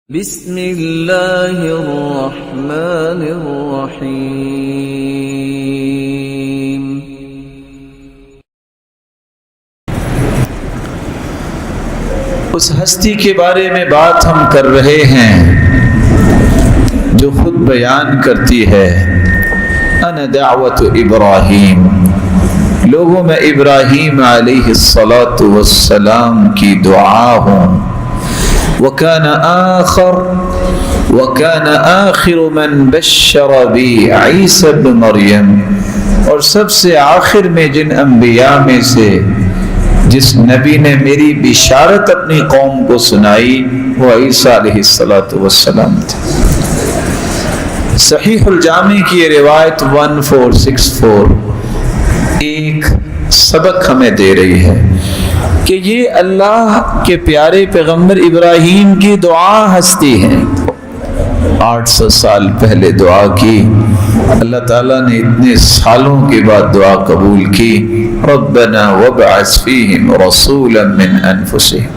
بسم اللہ الرحمن الرحیم۔ اس ہستی کے بارے میں بات ہم کر رہے ہیں جو خود بیان کرتی ہے انا دعوت ابراہیم، لوگوں میں ابراہیم علیہ السلام کی دعا ہوں۔ وَكَانَ آخر من بشر بی عیسی ابن مریم، اور سب سے آخر میں جن انبیاء میں سے جس نبی نے میری بشارت اپنی قوم کو سنائی وہ عیسیٰ علیہ السلام تھے۔ صحیح الجامع کی یہ روایت 1464 ایک سبق ہمیں دے رہی ہے کہ یہ اللہ کے پیارے پیغمبر ابراہیم کی دعا ہستی ہے۔ 800 سال پہلے دعا کی، اللہ تعالیٰ نے اتنے سالوں کے بعد دعا قبول کی۔ ربنا وابعث فیہم رسولا من انفسہم،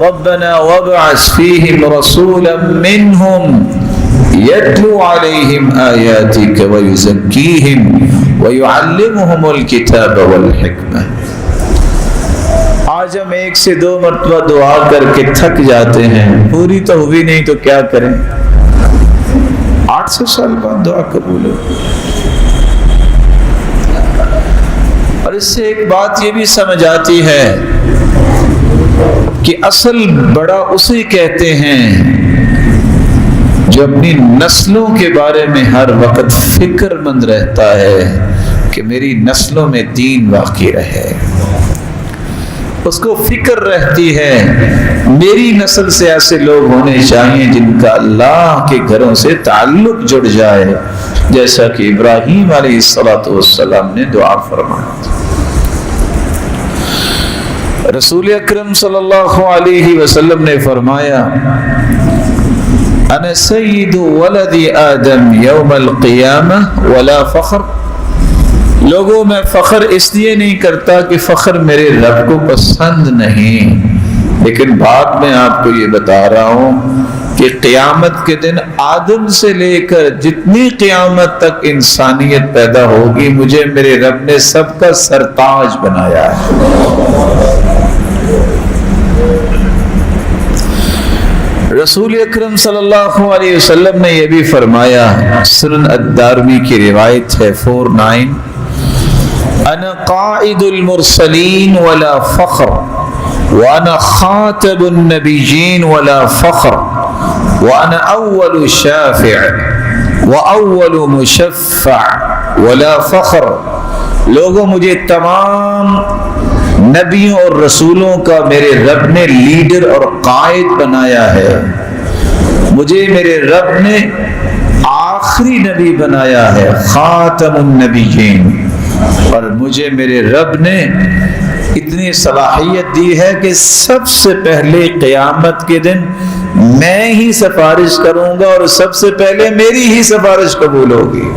ربنا وابعث فیہم رسولا منہم یتلو علیہم آیاتک ویزکیہم ویعلمہم الکتاب والحکمہ۔ آج ہم 1 سے 2 مرتبہ دعا کر کے تھک جاتے ہیں، پوری تو ہوئی نہیں تو کیا کریں۔ 800 سال بعد دعا قبول ہو۔ اور اس سے ایک بات یہ بھی سمجھ آتی ہے کہ اصل بڑا اسے کہتے ہیں جو اپنی نسلوں کے بارے میں ہر وقت فکر مند رہتا ہے کہ میری نسلوں میں دین باقی رہے۔ اس کو فکر رہتی ہے میری نسل سے ایسے لوگ ہونے چاہیے جن کا اللہ کے گھروں سے تعلق جڑ جائے، جیسا کہ ابراہیم علیہ السلام نے دعا فرمائی۔ رسول اکرم صلی اللہ علیہ وسلم نے فرمایا انا سید ولد آدم یوم القیامہ ولا فخر، لوگوں میں فخر اس لیے نہیں کرتا کہ فخر میرے رب کو پسند نہیں، لیکن بات میں آپ کو یہ بتا رہا ہوں کہ قیامت کے دن آدم سے لے کر جتنی قیامت تک انسانیت پیدا ہوگی مجھے میرے رب نے سب کا سرتاج بنایا ہے۔ رسول اکرم صلی اللہ علیہ وسلم نے یہ بھی فرمایا، سنن الدارمی کی روایت ہے 49، انا قائد المرسلین ولا فخر، وانا خاتم النبیین ولا فخر، وانا اول شافع واول مشفع ولا فخر۔ لوگوں مجھے تمام نبیوں اور رسولوں کا میرے رب نے لیڈر اور قائد بنایا ہے، مجھے میرے رب نے آخری نبی بنایا ہے، خاتم النبیین، اور مجھے میرے رب نے اتنی صلاحیت دی ہے کہ سب سے پہلے قیامت کے دن میں ہی سفارش کروں گا اور سب سے پہلے میری ہی سفارش قبول ہوگی۔